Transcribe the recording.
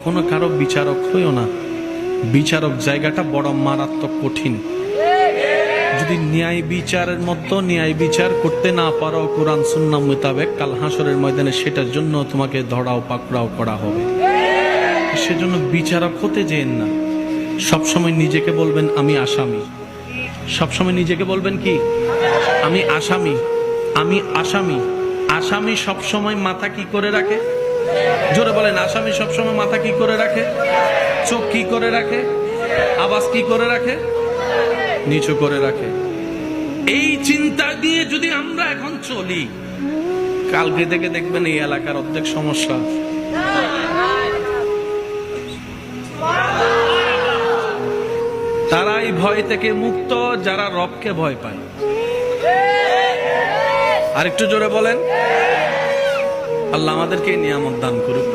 কখনো কারো বিচারক হইও না। বিচারক জায়গাটা বড় মারাত্মক কঠিন। যদি ন্যায় বিচারের মতো ন্যায় বিচার করতে না পারো কোরআন সুন্নাহ মোতাবেক, কাল হাসরের ময়দানে সেটার জন্য তোমাকে ধরাও পাকড়াও করা হবে। সেজন্য বিচারক হতে যেন না। সবসময় নিজেকে বলবেন আমি আসামি। সবসময় নিজেকে বলবেন কি? আমি আসামি, আমি আসামি। আসামি সবসময় মাথা কি করে রাখে? জোরে বলেন, আসামি সবসময় মাথা কি করে রাখে? চোখ কি করে রাখে? আওয়াজ কি করে রাখে? নিচু করে রাখে। এই চিন্তা দিয়ে যদি আমরা এখন চলি, কালকে থেকে দেখবেন এই এলাকার অর্ধেক সমস্যা। তারাই ভয় থেকে মুক্ত যারা রবকে ভয় পায়। আরেকটু জোরে বলেন। আল্লাহ আমাদেরকে নিয়ামত দান করুন।